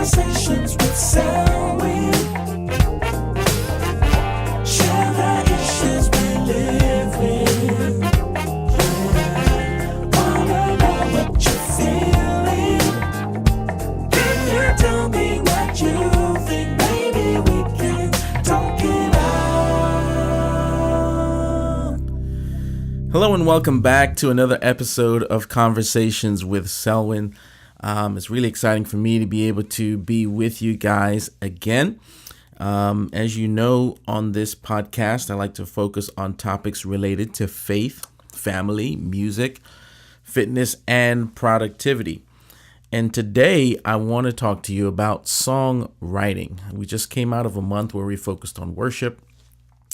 Conversations with Selwyn. Share the issues we live with. Wanna know what you're feeling? Can you tell me what you think? Maybe we can talk it out. Hello and welcome back to another episode of Conversations with Selwyn. It's really exciting for me to be able to be with you guys again. As you know, on this podcast, I like to focus on topics related to faith, family, music, fitness, and productivity. And today, I want to talk to you about songwriting. We just came out of a month where we focused on worship.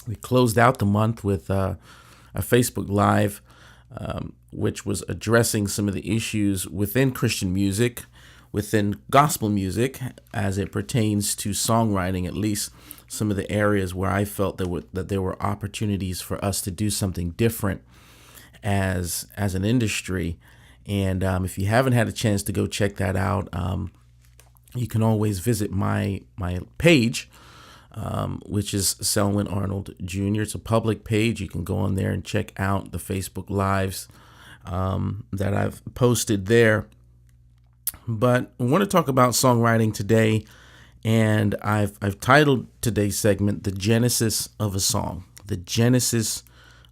We closed out the month with a Facebook Live, which was addressing some of the issues within Christian music, within gospel music, as it pertains to songwriting, at least some of the areas where I felt that there were opportunities for us to do something different as an industry. And if you haven't had a chance to go check that out, you can always visit my page, which is Selwyn Arnold Jr. It's a public page. You can go on there and check out the Facebook Lives that I've posted there. But I want to talk about songwriting today, and I've titled today's segment "The Genesis of a Song." The Genesis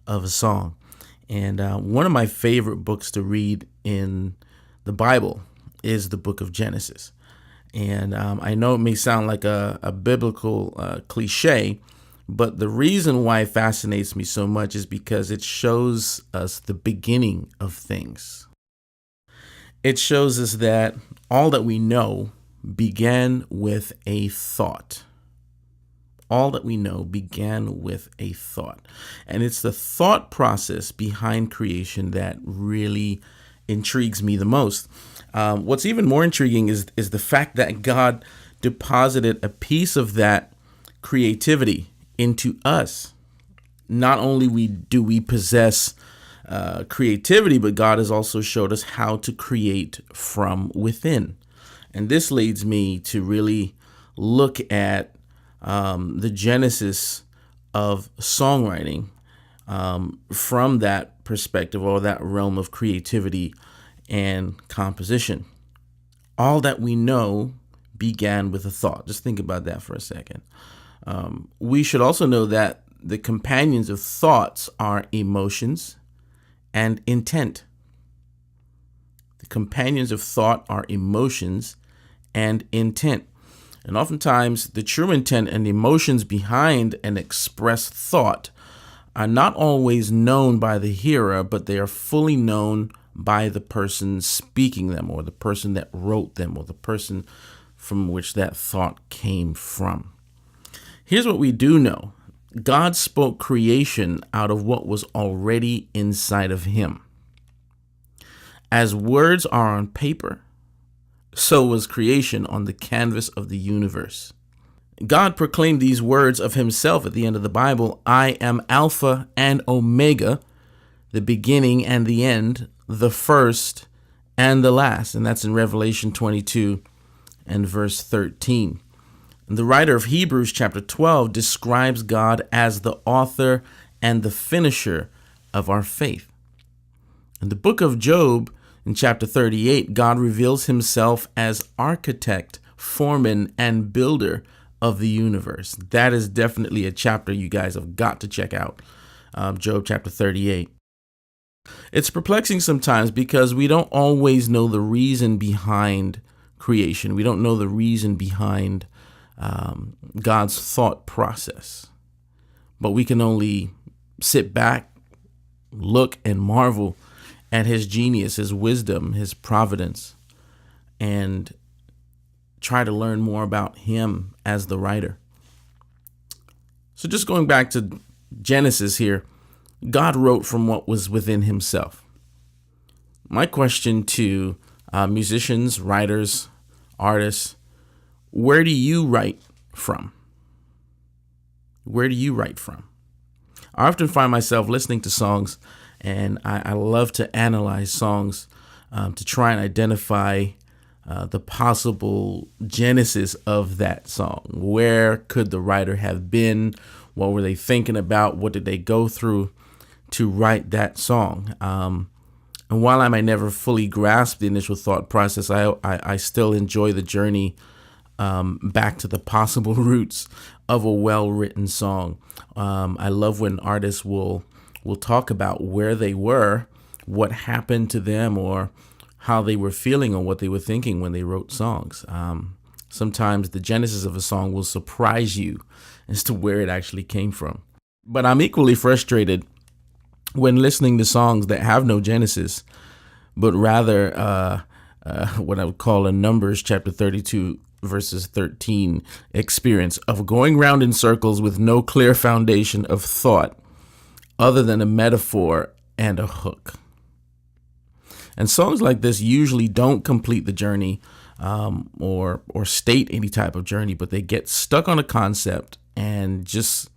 of a Song, and one of my favorite books to read in the Bible is the book of Genesis. And I know it may sound like a biblical cliche, but the reason why it fascinates me so much is because it shows us the beginning of things. It shows us that all that we know began with a thought. All that we know began with a thought. And it's the thought process behind creation that really intrigues me the most. What's even more intriguing is the fact that God deposited a piece of that creativity into us. Not only do we possess creativity, but God has also showed us how to create from within. And this leads me to really look at the genesis of songwriting from that perspective, or that realm of creativity and composition. All that we know began with a thought. Just think about that for a second. We should also know that the companions of thoughts are emotions and intent. The companions of thought are emotions and intent. And oftentimes, the true intent and emotions behind an expressed thought are not always known by the hearer, but they are fully known by the person speaking them, or the person that wrote them, or the person from which that thought came from. Here's what we do know. God spoke creation out of what was already inside of him. As words are on paper, so was creation on the canvas of the universe. God proclaimed these words of himself at the end of the Bible: I am Alpha and Omega, the beginning and the end, the first and the last. And that's in Revelation 22 and verse 13. And the writer of Hebrews chapter 12 describes God as the author and the finisher of our faith. In the book of Job, in chapter 38, God reveals himself as architect, foreman, and builder of the universe. That is definitely a chapter you guys have got to check out, Job chapter 38. It's perplexing sometimes because we don't always know the reason behind creation. We don't know the reason behind God's thought process. But we can only sit back, look, and marvel at his genius, his wisdom, his providence, and try to learn more about him as the writer. So just going back to Genesis here, God wrote from what was within himself. My question to musicians, writers, artists, where do you write from? Where do you write from? I often find myself listening to songs, and I love to analyze songs to try and identify the possible genesis of that song. Where could the writer have been? What were they thinking about? What did they go through to write that song? And while I might never fully grasp the initial thought process, I still enjoy the journey back to the possible roots of a well-written song. I love when artists will talk about where they were, what happened to them, or how they were feeling or what they were thinking when they wrote songs. Sometimes the genesis of a song will surprise you as to where it actually came from. But I'm equally frustrated when listening to songs that have no genesis, but rather what I would call a Numbers chapter 32 verses 13 experience of going round in circles with no clear foundation of thought other than a metaphor and a hook. And songs like this usually don't complete the journey or state any type of journey, but they get stuck on a concept and just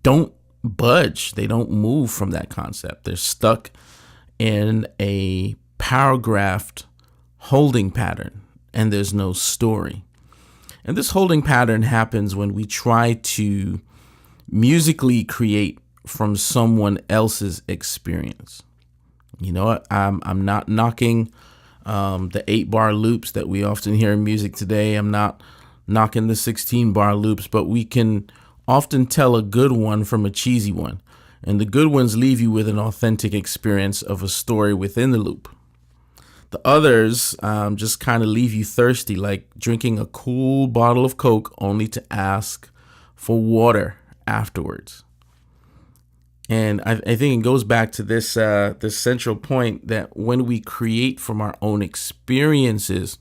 don't budge. They don't move from that concept. They're stuck in a paragraphed holding pattern, and there's no story. And this holding pattern happens when we try to musically create from someone else's experience. You know, I'm not knocking the 8-bar loops that we often hear in music today. I'm not knocking the 16-bar loops, but we can often tell a good one from a cheesy one. And the good ones leave you with an authentic experience of a story within the loop. The others just kind of leave you thirsty, like drinking a cool bottle of Coke only to ask for water afterwards. And I think it goes back to this central point that when we create from our own experiences,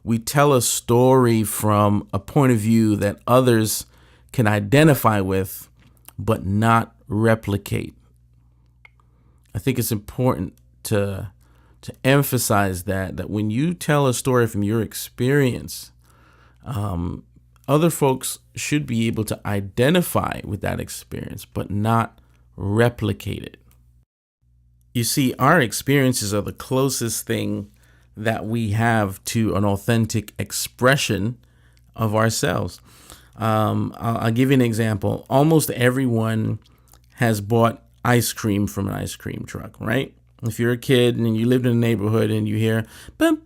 we tell a story from a point of view that others can identify with, but not replicate. I think it's important to emphasize that when you tell a story from your experience, other folks should be able to identify with that experience, but not replicate it. You see, our experiences are the closest thing that we have to an authentic expression of ourselves. I'll give you an example. Almost everyone has bought ice cream from an ice cream truck, right? If you're a kid and you lived in a neighborhood and you hear, right,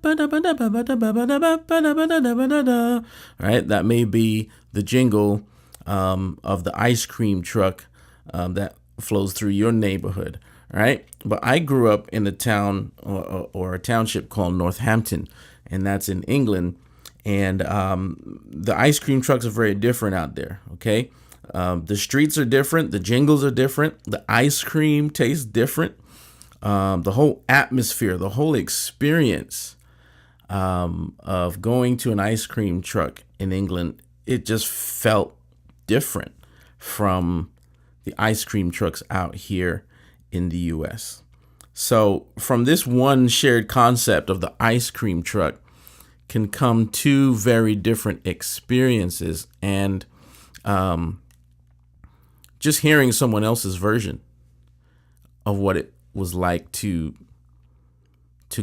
that may be the jingle of the ice cream truck that flows through your neighborhood, right? But I grew up in a town or a township called Northampton, and that's in England. And the ice cream trucks are very different out there, okay? The streets are different. The jingles are different. The ice cream tastes different. The whole atmosphere, the whole experience of going to an ice cream truck in England, it just felt different from the ice cream trucks out here in the US. So from this one shared concept of the ice cream truck can come two very different experiences, and just hearing someone else's version of what it was like to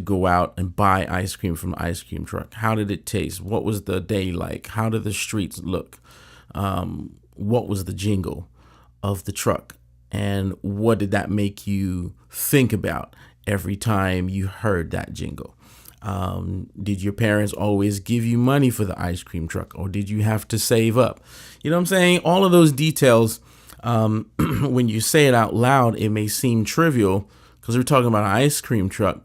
go out and buy ice cream from an ice cream truck. How did it taste? What was the day like? How did the streets look? What was the jingle of the truck? And what did that make you think about every time you heard that jingle? Did your parents always give you money for the ice cream truck, or did you have to save up? You know what I'm saying? All of those details, when you say it out loud, it may seem trivial because we're talking about an ice cream truck,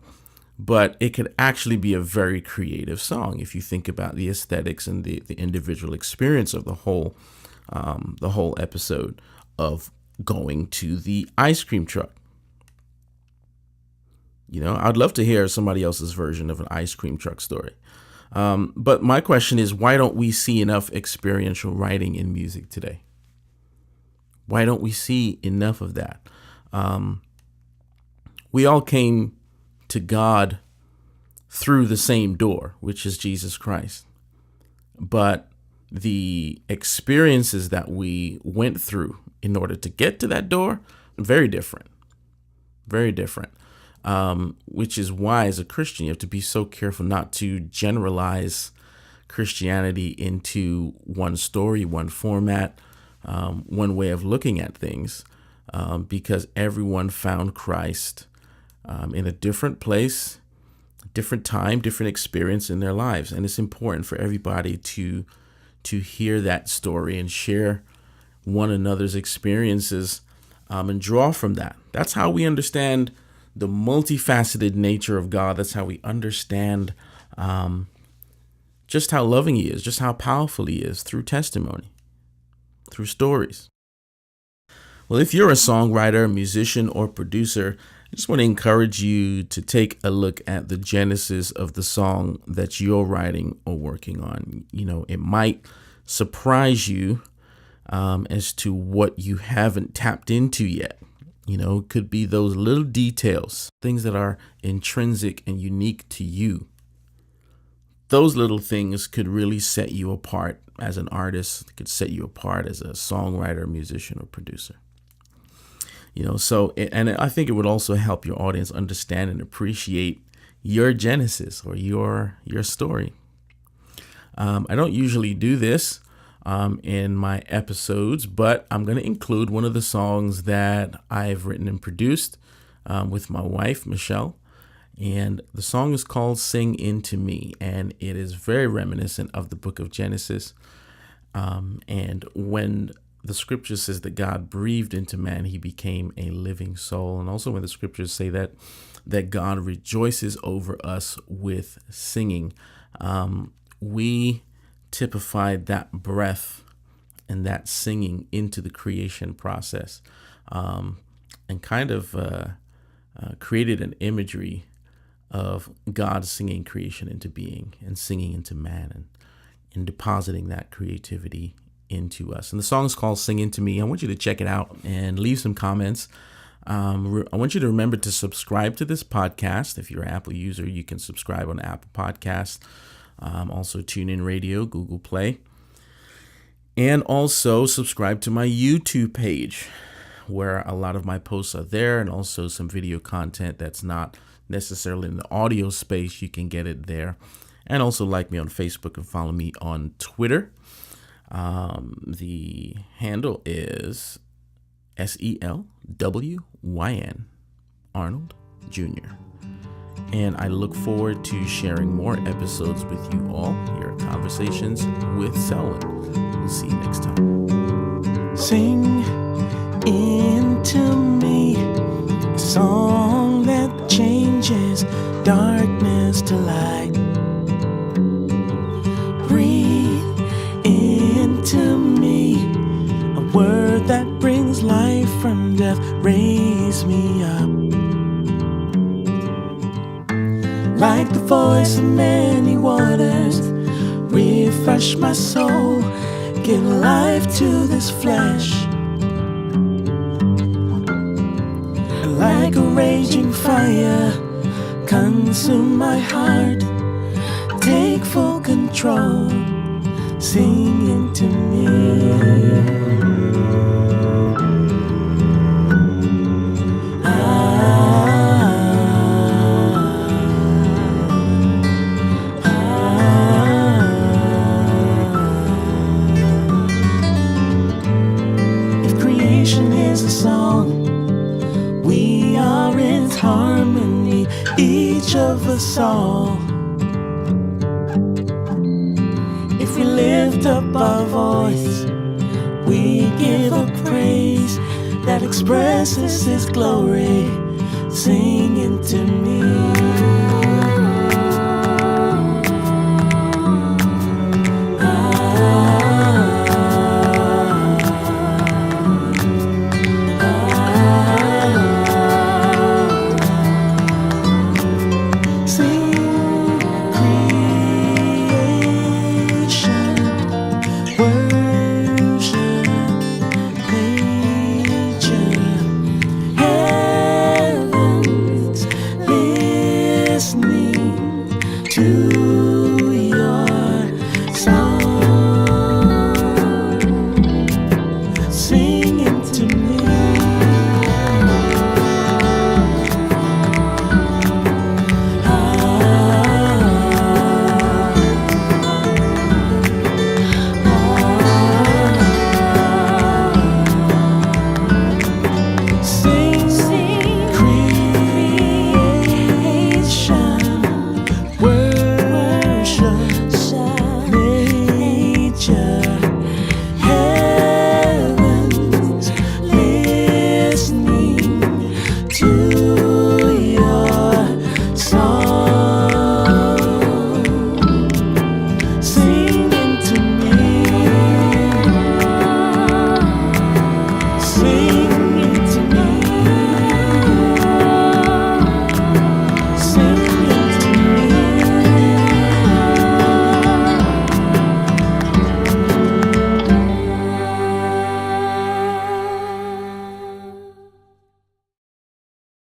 but it could actually be a very creative song if you think about the aesthetics and the individual experience of the whole episode of going to the ice cream truck. You know, I'd love to hear somebody else's version of an ice cream truck story. But my question is, why don't we see enough experiential writing in music today? Why don't we see enough of that? We all came to God through the same door, which is Jesus Christ. But the experiences that we went through in order to get to that door, very different. Very different. which is why, as a Christian, you have to be so careful not to generalize Christianity into one story, one format, one way of looking at things, because everyone found Christ in a different place, different time, different experience in their lives. And it's important for everybody to hear that story and share one another's experiences and draw from that. That's how we understand the multifaceted nature of God. That's how we understand just how loving he is, just how powerful he is, through testimony, through stories. Well, if you're a songwriter, musician, or producer, I just want to encourage you to take a look at the genesis of the song that you're writing or working on. You know, it might surprise you as to what you haven't tapped into yet. You know, it could be those little details, things that are intrinsic and unique to you. Those little things could really set you apart as an artist, could set you apart as a songwriter, musician, or producer. You know, so, and I think it would also help your audience understand and appreciate your genesis or your story. I don't usually do this in my episodes, but I'm going to include one of the songs that I've written and produced with my wife, Michelle. And the song is called Sing Into Me, and it is very reminiscent of the book of Genesis. And when the scripture says that God breathed into man, he became a living soul. And also when the scriptures say that God rejoices over us with singing, we typified that breath and that singing into the creation process, and kind of created an imagery of God singing creation into being and singing into man and depositing that creativity into us. And the song is called Sing Into Me. I want you to check it out and leave some comments. I want you to remember to subscribe to this podcast. If you're an Apple user, you can subscribe on Apple Podcasts. Also TuneIn Radio, Google Play. And also subscribe to my YouTube page, where a lot of my posts are there, and also some video content that's not necessarily in the audio space. You can get it there. And also like me on Facebook and follow me on Twitter. The handle is SELWYN, Arnold Jr. And I look forward to sharing more episodes with you all here at Conversations with Selwyn. We'll see you next time. Sing into me, a song that changes darkness to light. Breathe into me, a word that brings life from death. Raise me up. Like the voice of many waters, refresh my soul, give life to this flesh. Like a raging fire, consume my heart, take full control, sing into me. Is a song, we are in harmony, each of us all. If we lift up our voice, we give a praise that expresses his glory. Sing into me.